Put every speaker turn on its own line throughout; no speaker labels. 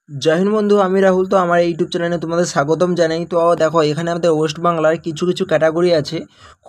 जय हिंद बंधु আমি রাহুল। তো আমার ইউটিউব চ্যানেলে তোমাদের স্বাগতম জানাই। তো দেখো এখানে আমাদের ওয়েস্ট বাংলার কিছু কিছু ক্যাটাগরি আছে,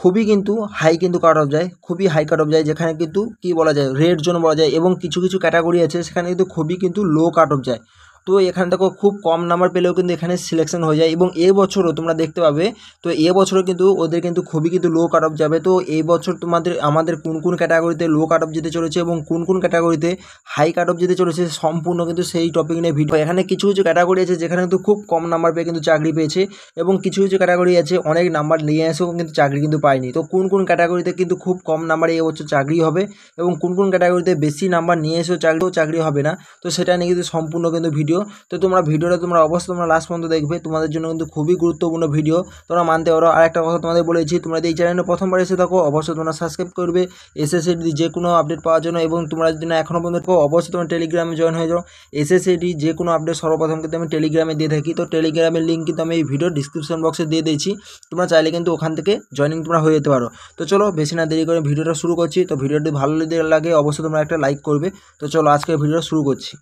খুবই কিন্তু হাই কিন্তু কাট অফ যায়, খুবই হাই কাট অফ যায়, যেখানে কিন্তু কি বলা যায় রেড জোন বলা যায়, এবং কিছু কিছু ক্যাটাগরি আছে সেখানে কিন্তু খুবই কিন্তু লো কাট অফ যায়। তো এখানে দেখো খুব কম নাম্বার পেলেও কিন্তু এখানে সিলেকশন হয়ে যায়, এবং এবছরও তোমরা দেখতে পাবে। তো এবছরও কিন্তু ওদের কিন্তু খুবই কিন্তু লো কাট অফ যাবে। তো এই বছর তোমাদের আমাদের কোন কোন ক্যাটাগরিতে লো কাট অফ যেতে চলেছে এবং কোন কোন ক্যাটাগরিতে হাই কাট অফ যেতে চলেছে সম্পূর্ণ কিন্তু সেই টপিক নিয়ে ভিডিও। এখানে কিছু কিছু ক্যাটাগরি আছে যেখানে কিন্তু খুব কম নাম্বার পেয়ে কিন্তু চাকরি পেয়েছে, এবং কিছু কিছু ক্যাটাগরি আছে অনেক নাম্বার নিয়ে এসেও কিন্তু চাকরি কিন্তু পায়নি। তো কোন কোন ক্যাটাগরিতে কিন্তু খুব কম নাম্বারে এবছর চাকরি হবে এবং কোন কোন ক্যাটাগরিতে বেশি নাম্বার নিয়ে এসেও চাকরি হবে না, তো সেটা নিয়ে কিন্তু সম্পূর্ণ কিন্তু ভিডিও। তো তোমরা ভিডিওটা অবশ্যই তোমরা লাস্ট পর্যন্ত দেখবে, তোমাদের জন্য কিন্তু খুবই গুরুত্বপূর্ণ ভিডিও, তোমরা মানতে পারো। আর একটা কথা তোমাদের বলেছি, তোমরা যদি এই চ্যানেলে প্রথমবার এসে থাকো অবশ্যই তোমরা সাবস্ক্রাইব করবে এসএসসি যে কোনো আপডেট পাওয়ার জন্য, এবং তোমরা যদি না এখনও পর্যন্ত অবশ্যই তোমরা টেলিগ্রামে জয়েন হয়ে যাও। এসএসসি যে কোনো আপডেট সর্বপ্রথম কিন্তু আমি টেলিগ্রামে দিয়ে থাকি। তো টেলিগ্রামের লিঙ্ক কিন্তু আমি এই ভিডিও ডিসক্রিপশন বক্সে দিয়ে দিয়েছি, তোমরা চাইলে কিন্তু ওখান থেকে জয়েনিং তোমরা হয়ে যেতে পারো। তো চলো বেশি না দেরি করে ভিডিওটা শুরু করছি। তো ভিডিওটি ভালো লাগে অবশ্যই তোমরা একটা লাইক করবে। তো চলো আজকে ভিডিও শুরু করছি।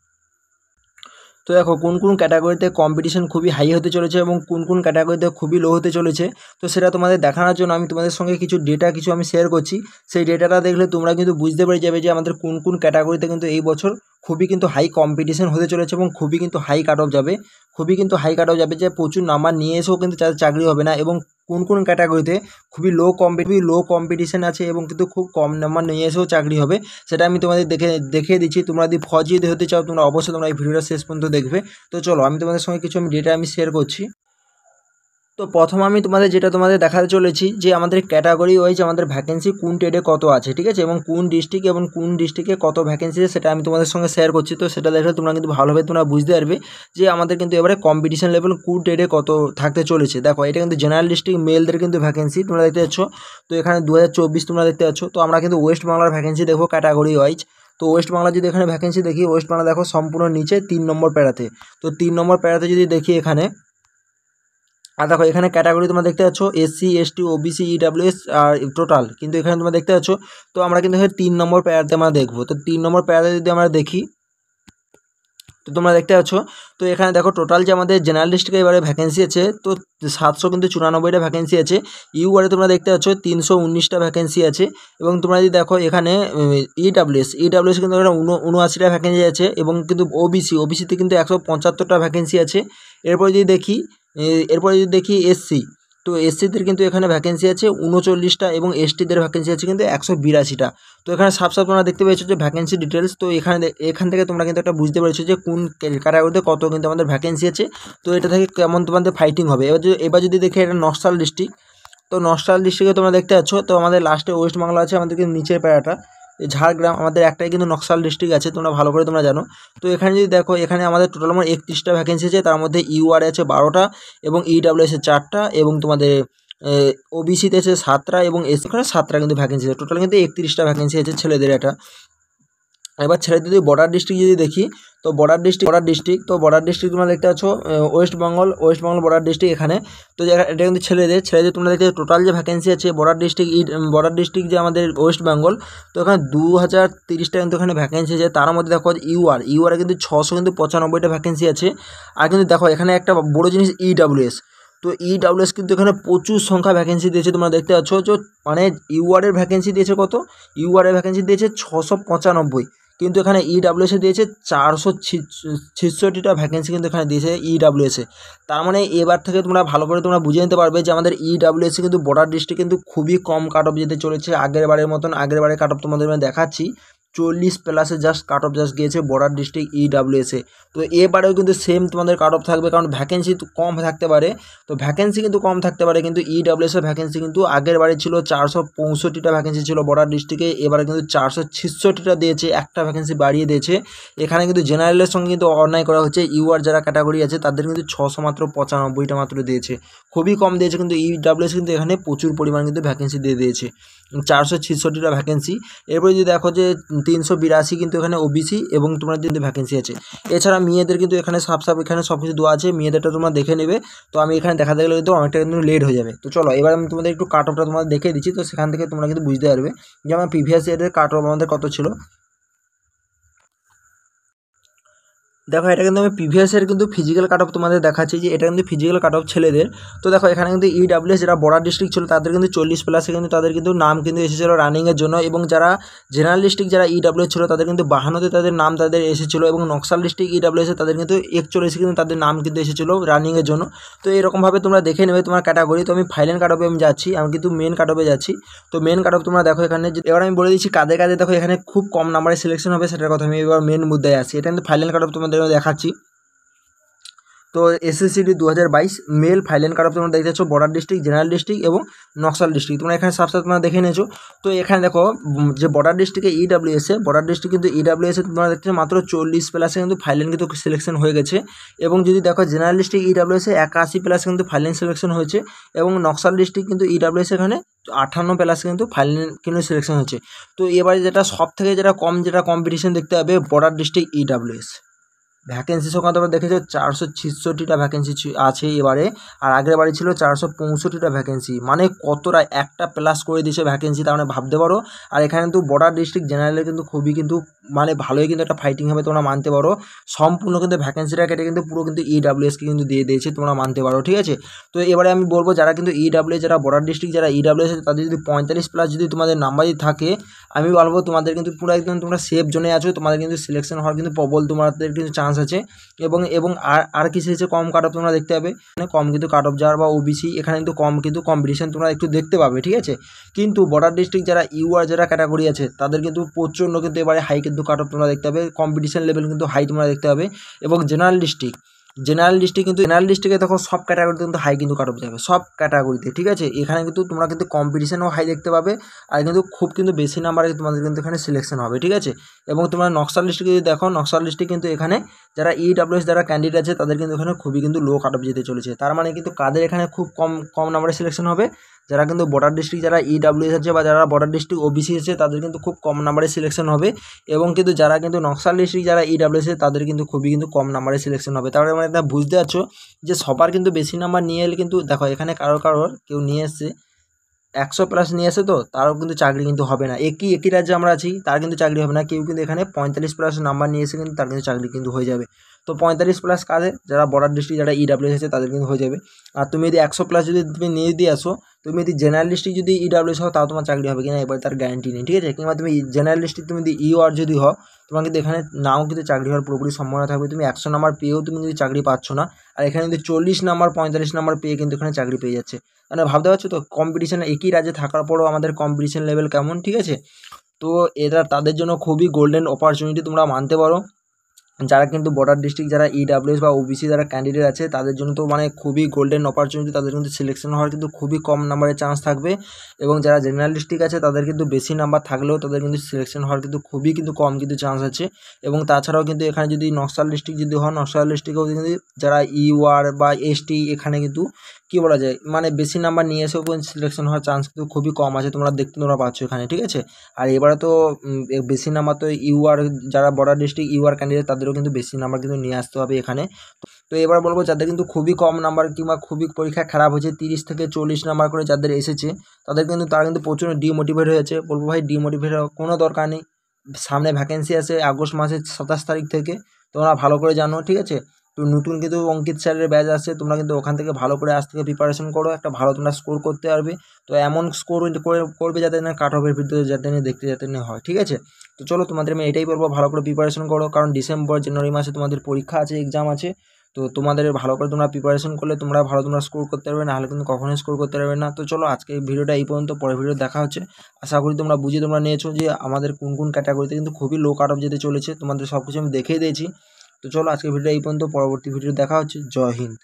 তো দেখো কোন কোন ক্যাটাগরিতে কম্পিটিশন খুবই হাই হতে চলেছে এবং কোন কোন ক্যাটাগরিতে খুবই লো হতে চলেছে, তো সেটা তোমাদের দেখানোর জন্য আমি তোমাদের সঙ্গে কিছু ডেটা আমি শেয়ার করছি। সেই ডেটাটা দেখলে তোমরা কিন্তু বুঝতে পেরে যাবে যে আমাদের কোন কোন ক্যাটাগরিতে কিন্তু এই বছর খুবই কিন্তু হাই কম্পিটিশন হতে চলেছে এবং খুবই কিন্তু হাই কাট অফ যাবে, খুবই কিন্তু হাই কাট অফ যাবে, যে প্রচুর নাম্বার নিয়ে এসেও কিন্তু তাদের চাকরি হবে না, এবং কোন কোন ক্যাটাগরিতে খুবই লো কম্পিটিশন আছে এবং কিন্তু খুব কম নাম্বার নিয়ে এসেও চাকরি হবে, সেটা আমি তোমাদের দেখিয়ে দিচ্ছি। তোমরা যদি ফৌজি হতে চাও তোমরা অবশ্যই তোমরা এই ভিডিওটা শেষ পর্যন্ত দেখবে। তো চলো আমি তোমাদের সঙ্গে কিছু ডেটা শেয়ার করছি। তো প্রথম আমি তোমাদের দেখাতে চলেছি যে আমাদের ক্যাটাগরি ওয়াইজ আমাদের ভ্যাকেন্সি কোন ট্রেডে কত আছে, ঠিক আছে, এবং কোন ডিস্ট্রিক্টে কত ভ্যাকেন্সি আছে সেটা আমি তোমাদের সঙ্গে শেয়ার করছি। তো সেটা দেখলে তোমরা কিন্তু ভালোভাবে তোমরা বুঝতে পারবে যে আমাদের কিন্তু এবারে কম্পিটিশন লেভেল কোন ট্রেডে কত থাকতে চলেছে। দেখো এটা কিন্তু জেনারেল ডিস্ট্রিক্ট মেলদের কিন্তু ভ্যাকেন্সি তোমরা দেখতে পাচ্ছ। তো এখানে 2024 তোমরা দেখতে পাচ্ছ। তো আমরা কিন্তু ওয়েস্ট বাংলার ভ্যাকেন্সি দেখো ক্যাটাগরি ওয়াইজ। তো ওয়েস্ট বাংলা যদি এখানে ভ্যাকেন্সি দেখি, ওয়েস্ট বাংলা দেখো সম্পূর্ণ নিচে 3 নম্বর প্যারাতে। তো 3 নম্বর প্যারাতে যদি দেখি এখানে, আর দেখো এখানে ক্যাটাগরি তোমরা দেখতে পাচ্ছ এসসি এসটি ওবিসি ইডাব্লিউএস আর টোটাল, কিন্তু এখানে তোমরা দেখতে পাচ্ছ। তো আমরা কিন্তু এখানে 3 নম্বর প্যারাতে আমরা দেখবো। তো 3 নম্বর প্যারাতে যদি আমরা দেখি, তো তোমরা দেখতে পাচ্ছ। তো এখানে দেখো টোটাল যে আমাদের জেনারেল ডিস্ট্রিক্টে এবারে ভ্যাকেন্সি আছে, তো 794টা ভ্যাকেন্সি আছে। ইউআরে তোমরা দেখতে পাচ্ছ 319টা ভ্যাকেন্সি আছে, এবং তোমরা যদি দেখো এখানে ইডাব্লিউএস কিন্তু এখানে 79টা ভ্যাকেন্সি আছে, এবং কিন্তু ওবিসিতে কিন্তু 175টা ভ্যাকেন্সি আছে। এরপরে যদি দেখি এসসি, তো এসসিদের কিন্তু এখানে ভ্যাকেন্সি আছে 39টা, এবং এসটিদের ভ্যাকেন্সি আছে কিন্তু 182টা। তো এখানে সাব তোমরা দেখতে পেয়েছো যে ভ্যাকেন্সি ডিটেলস। তো এখান থেকে তোমরা কিন্তু একটা বুঝতে পেরেছো যে কোন ক্যাটাগরিতে কত কিন্তু আমাদের ভ্যাকেন্সি আছে, তো এটা থেকে কেমন তোমাদের ফাইটিং হবে। এবার যদি দেখি এটা নকশাল ডিস্ট্রিক্ট, তো নকশাল ডিস্ট্রিক্টে তোমরা দেখতে পাচ্ছ। তো আমাদের লাস্টে ওয়েস্ট বাংলা আছে, আমাদের কিন্তু নিচের প্যারাটা ঝাড়গ্রাম, আমাদের একটাই কিন্তু নকশাল ডিস্ট্রিক্ট আছে, তোমরা ভালো করে তোমরা জানো। তো এখানে যদি দেখো এখানে আমাদের টোটাল আমার 31টা ভ্যাকেন্সি আছে, তার মধ্যে ইউআর আছে 12টা, এবং ইডাব্লিউএস এ 4টা, এবং তোমাদের ওবিসিতে আছে 7টা, এবং এসসি এখানে 7টা কিন্তু ভ্যাকেন্সি আছে। টোটাল কিন্তু 31টা ভ্যাকেন্সি আছে ছেলেদের এটা। এবার ছেলেদের যদি বর্ডার ডিস্ট্রিক্ট যদি দেখি, তো বর্ডার ডিস্ট্রিক্ট তোমরা দেখতে পাচ্ছ ওয়েস্ট বেঙ্গল বর্ডার ডিস্ট্রিক্ট এখানে। তো এটা কিন্তু ছেলেদের তোমরা দেখতে টোটাল যে ভ্যাকেন্সি আছে বর্ডার ডিস্ট্রিক্ট যে আমাদের ওয়েস্ট বেঙ্গল, তো এখানে 2030টা কিন্তু এখানে ভ্যাকেন্সি আছে। তার মধ্যে দেখো ইউআর কিন্তু 695টা ভ্যাকেন্সি আছে। আর কিন্তু দেখো এখানে একটা বড় জিনিস ইডাব্লিউএস, তো ইডাব্লিউএস কিন্তু এখানে প্রচুর সংখ্যা ভ্যাকেন্সি দিয়েছে, তোমরা দেখতে পাচ্ছ। যে মানে ইউআরের ভ্যাকেন্সি দিয়েছে কত, ইউআরের ভ্যাকেন্সি দিয়েছে 695, কিন্তু এখানে ইডাব্লিউএসে দিয়েছে 466টা ভ্যাকেন্সি কিন্তু এখানে দিয়েছে ইডাব্লিউএসে। তার মানে এবার থেকে তোমরা ভালো করে তোমরা বুঝে নিতে পারবে যে আমাদের ইডাব্লিউএসে কিন্তু বর্ডার ডিস্ট্রিক্ট কিন্তু খুবই কম কাট অফ যেতে চলেছে। আগের বারের কাট অফ তোমাদের আমি দেখাচ্ছি, 40+ জাস্ট কাট অফ গিয়েছে বর্ডার ডিস্ট্রিক্ট ইডাব্লিউএসে। তো এবারেও কিন্তু সেম তোমাদের কাট অফ থাকবে, কারণ ভ্যাকেন্সি কম থাকতে পারে। তো ভ্যাকেন্সি কিন্তু কম থাকতে পারে, কিন্তু ইডাব্লিউএসের ভ্যাকেন্সি কিন্তু আগের বারে ছিল 465টা ভ্যাকেন্সি ছিল বর্ডার ডিস্ট্রিক্টে, এবারে কিন্তু 466টা দিয়েছে, একটা ভ্যাকেন্সি বাড়িয়ে দিয়েছে। এখানে কিন্তু জেনারেলের সঙ্গে কিন্তু অন্যায় করা হচ্ছে। ইউআর যারা ক্যাটাগরি আছে তাদের কিন্তু 695টা মাত্র দিয়েছে, খুবই কম দিয়েছে। কিন্তু ইডাব্লিউএস কিন্তু এখানে প্রচুর পরিমাণ কিন্তু ভ্যাকেন্সি দিয়ে দিয়েছে, 466টা ভ্যাকেন্সি। এরপরে যদি দেখো যে 382 কিন্তু এখানে ওবিসি, এবং তোমরা কিন্তু ভ্যাকেন্সি আছে। এছাড়া মেয়েদের কিন্তু এখানে এখানে সব কিছু দেওয়া আছে, মেয়েদেরটা তোমরা দেখে নেবে। তো আমি এখানে দেখাতে গেলে কিন্তু অনেকটা কিন্তু লেট হয়ে যাবে। তো চলো এবার আমি তোমাদের একটু কাট অফটা তোমাদের দেখে দিচ্ছি, তো সেখান থেকে তোমরা কিন্তু বুঝতে পারবে যে আমার প্রিভিয়াস ইয়ারের কাট অফ আমাদের কত ছিল। দেখো এটা কিন্তু আমি প্রিভিয়াস এর কিন্তু ফিজিক্যাল কাট অফ তোমাদের দেখাচ্ছি, যে এটা কিন্তু ফিজিক্যাল কাট অফ ছেলেদের। তো দেখো এখানে কিন্তু ইডাব্লিউএস যারা বর্ডার ডিস্ট্রিক্ট ছিল তাদের কিন্তু 40+ কিন্তু তাদের কিন্তু নাম কিন্তু এসেছিল রানিংয়ের জন্য, এবং যারা জেনারেল ডিস্ট্রিক্ট যারা ইডাব্লিউএস ছিল তাদের কিন্তু 52তে তাদের নাম তাদের এসেছিল, এবং নকশাল ডিস্ট্রিক্ট ইডাব্লিউএস তাদের কিন্তু 41 কিন্তু তাদের নাম কিন্তু এসেছিল রানিংয়ের জন্য। তো এরকমভাবে তোমরা দেখে নেবে তোমার ক্যাটাগরি। তো আমি ফাইনাল কাট অফে আমি যাচ্ছি, আমি কিন্তু মেন কাট অফে যাচ্ছি। তো মেন কাট অফ তোমরা দেখো এখানে, এবার আমি বলে দিচ্ছি কাদের কাদের দেখো এখানে খুব কম নাম্বারে সিলেকশন হবে সেটার কথা আমি এবার মেন মুদ্দায় আসি। এটা কিন্তু ফাইনাল কাট অফ তোমাদের দেখাচ্ছি। তো SSCD 2022 mail final cut off তোমরা দেখতে পাচ্ছ বর্ডার ডিস্ট্রিক্ট, জেনারেল ডিস্ট্রিক্ট এবং নকশাল ডিস্ট্রিক্ট। তোমরা এখানে সাবসাব তোমরা দেখে নিয়েছো। তো এখানে দেখো যে বর্ডার ডিস্ট্রিক্টে ইডাব্লিউএসে, বর্ডার ডিস্ট্রিক্ট কিন্তু ইডাব্লিউএসে তোমরা দেখছো মাত্র 40+ কিন্তু ফাইনাল কিন্তু সিলেকশন হয়ে গেছে। এবং যদি দেখো জেনারেল ডিস্ট্রিক্ট ইডাব্লিউএসে 81+ কিন্তু ফাইনাল সিলেকশন হয়েছে, এবং নকশাল ডিস্ট্রিক্ট কিন্তু ইডাব্লিউএস এখানে 58+ কিন্তু ফাইনাল কিন্তু সিলেকশন হয়েছে। তো এবারে যেটা সব থেকে যেটা কম যেটা কম্পিটিশন দেখতে হবে বর্ডার ডিস্ট্রিক্ট ইডাব্লিউএস। ভ্যাকেন্সি সংখ্যা তোমরা দেখেছো 466টা ভ্যাকেন্সি আছে এবারে, আর আগের বারে ছিল 465টা ভ্যাকেন্সি, মানে কতটা একটা প্লাস করে দিয়েছে ভ্যাকেন্সি, তার মানে ভাবতে পারো। আর এখানে কিন্তু বর্ডার ডিস্ট্রিক্ট জেনারেলে কিন্তু খুবই কিন্তু মানে ভালোই কিন্তু একটা ফাইটিং হবে, তোমরা মানতে পারো। সম্পূর্ণ কিন্তু ভ্যাকেন্সিটা কেটে কিন্তু পুরো কিন্তু ইডাব্লিউএসকে কিন্তু দিয়ে দিয়েছে, তোমরা মানতে পারো, ঠিক আছে। তো এবারে আমি বলবো যারা কিন্তু ইডাব্লিউএস যারা বর্ডার ডিস্ট্রিক্ট যারা ইডাব্লিউএস তাদের যদি 45+ যদি তোমাদের নাম্বার থাকে, আমি বলবো তোমাদের কিন্তু পুরো একদম তোমরা সেফ জোনে আছো, তোমাদের কিন্তু সিলেকশন হওয়ার কিন্তু প্রবল তোমাদের কিন্তু চান্স আছে। এবং আর কিছু হচ্ছে কম কাট অফ তোমরা দেখতে পাবে, মানে কম কিন্তু কাট অফ যাওয়ার বা ওবিসি এখানে কিন্তু কম কিন্তু কম্পিটিশন তোমরা একটু দেখতে পাবে, ঠিক আছে। কিন্তু বর্ডার ডিস্ট্রিক্ট যারা ইউআর যারা ক্যাটাগরি আছে তাদের কিন্তু প্রচণ্ড কিন্তু এবারে হাই কিন্তু কাট অফ তোমরা দেখতে পাবে, কম্পিটিশন লেভেল কিন্তু হাই তোমরা দেখতে পাবে। এবং জেনারেল ডিস্ট্রিক্ট কিন্তু জেনারেল ডিস্ট্রিক্টে দেখো সব ক্যাটাগরিতে কিন্তু হাই কিন্তু কাট অফ যাবে, সব ক্যাটাগরিতে, ঠিক আছে। এখানে কিন্তু তোমরা কিন্তু কম্পিটিশনও হাই দেখতে পাবে, আর কিন্তু খুব কিন্তু বেশি নাম্বারে তোমাদের কিন্তু এখানে সিলেকশন হবে, ঠিক আছে। এবং তোমরা নকশাল ডিস্ট্রিক্ট যদি দেখো, নকশাল ডিস্ট্রিক্ট কিন্তু এখানে যারা ইডাব্লিউএস যারা ক্যান্ডিডেট আছে তাদের কিন্তু এখানে খুবই কিন্তু লো কাট অফ যেতে চলেছে। তার মানে কিন্তু কাদের এখানে খুব কম কম নাম্বারে সিলেকশন হবে, যারা কিন্তু বর্ডার ডিস্ট্রিক্ট যারা ইডাব্লিউএস আছে বা যারা বর্ডার ডিস্ট্রিক্ট ওবিসি আছে তাদের কিন্তু খুব কম নাম্বারে সিলেকশন হবে। এবং কিন্তু যারা কিন্তু নকশাল ডিস্ট্রিক্ট যারা ইডাব্লিউএস আছে তাদের কিন্তু খুবই কিন্তু কম নাম্বারে সিলেকশন হবে। তাহলে মানে এটা বুঝতে পারছো যে সবার কিন্তু বেশি নাম্বার নিয়ে এলে কিন্তু দেখো এখানে কারোর কেউ নিয়ে এসছে 100+ নিয়ে আসে, তো তারও কিন্তু চাকরি কিন্তু হবে না। একই রাজ্যে আমরা আছি, তার কিন্তু চাকরি হবে না। কেউ কিন্তু এখানে 45+ নাম্বার নিয়ে এসে কিন্তু তার কিন্তু চাকরি কিন্তু হয়ে যাবে। তো 45+ কাজে যারা বর্ডার ডিস্ট্রিক্ট যারা ইডাব্লিউএস আছে তাদের কিন্তু হয়ে যাবে। আর তুমি যদি 100+ যদি তুমি নিয়ে দিয়ে আসো, তুমি যদি জেনারেল ডিস্ট্রিক্ট যদি ইডাব্লিউএস হও তাও তোমার চাকরি হবে কিনা এবার তার গ্যারান্টি নেই, ঠিক আছে। কিংবা তুমি জেনারেল ডিস্ট্রিক্ট তুমি যদি ইউআর যদি হও, তোমার কিন্তু এখানে নাও কিন্তু চাকরি হওয়ার পুরোপুরি সম্ভাবনা থাকবে। তুমি 100 নাম্বার পেয়েও তুমি যদি চাকরি পাচ্ছ না, আর এখানে কিন্তু 40 নাম্বার 45 নাম্বার পেয়ে কিন্তু এখানে চাকরি পেয়ে যাচ্ছে। মানে ভাবতে পারছো তো কম্পিটিশন একই রাজ্যে থাকার পরেও আমাদের কম্পিটিশন লেভেল কেমন, ঠিক আছে। তো এটা তাদের জন্য খুবই গোল্ডেন অপরচুনিটি, তোমরা মানতে পারো। যারা কিন্তু বর্ডার ডিস্ট্রিক্ট যারা ইডাব্লিউএস বা ওবিসি যারা ক্যান্ডিডেট আছে তাদের জন্য তো মানে খুবই গোল্ডেন অপরচুনিটি, তাদের কিন্তু সিলেকশন হওয়ার কিন্তু খুবই কম নাম্বারের চান্স থাকবে। এবং যারা জেনারেল ডিস্ট্রিক্ট আছে তাদের কিন্তু বেশি নাম্বার থাকলেও তাদের কিন্তু সিলেকশন হওয়ার কিন্তু খুবই কিন্তু কম কিন্তু চান্স আছে। এবং তাছাড়াও কিন্তু এখানে যদি নকশাল ডিস্ট্রিক্ট যদি হয়, নকশাল ডিস্ট্রিক্টেও কিন্তু যারা ইউআর বা এসটি এখানে কিন্তু কী বলা যায় মানে বেশি নাম্বার নিয়ে এসেও কিন্তু সিলেকশন হওয়ার চান্স কিন্তু খুবই কম আছে, তোমরা পাচ্ছ এখানে, ঠিক আছে। আর এবারে তো বেশি নাম্বার তো ইউআর যারা বর্ডার ডিস্ট্রিক্ট ইউআর ক্যান্ডিডেট তাদেরও কিন্তু বেশি নাম্বার কিন্তু নিয়ে আসতে হবে এখানে। তো এবার বলবো যাদের কিন্তু খুবই কম নাম্বার কিংবা খুবই পরীক্ষা খারাপ হয়েছে 30 থেকে 40 নাম্বার করে যাদের এসেছে তারা কিন্তু প্রচুর ডিমোটিভেট হয়েছে। বলবো ভাই ডিমোটিভেট হওয়ার কোনো দরকার নেই, সামনে ভ্যাকেন্সি আছে আগস্ট মাসের 27 তারিখ থেকে, তোমরা ভালো করে জানো, ঠিক আছে। তো নতুন কিন্তু অঙ্কিত স্যারের ব্যাচ আসছে, তোমরা কিন্তু ওখান থেকে ভালো করে আজ থেকে প্রিপারেশন করো, একটা ভালো তোমরা স্কোর করতে পারবে। তো এমন স্কোর করবে যাতে না কাট অফের ভিতরে যাতে না হয়, ঠিক আছে। তো চলো তোমাদের আমি এটাই বলবো ভালো করে প্রিপারেশন করো, কারণ ডিসেম্বর জানুয়ারি মাসে তোমাদের পরীক্ষা আছে, এক্সাম আছে। তো তোমাদের ভালো করে তোমরা প্রিপারেশন করলে তোমরা স্কোর করতে পারবে, নাহলে কিন্তু কখনোই স্কোর করতে পারবে না। তো চলো আজকে ভিডিওটা এই পর্যন্ত, পরের ভিডিও দেখা হচ্ছে। আশা করি তোমরা নিয়েছো যে আমাদের কোন কোন ক্যাটাগরিতে কিন্তু খুবই লো কাট অফ যেতে চলেছে, তোমাদের সব কিছু আমি দেখিয়ে দিয়েছি। তো চলো আজকে ভিডিওটা এই পর্যন্ত, পরবর্তী ভিডিও দেখা হচ্ছে। জয় হিন্দ।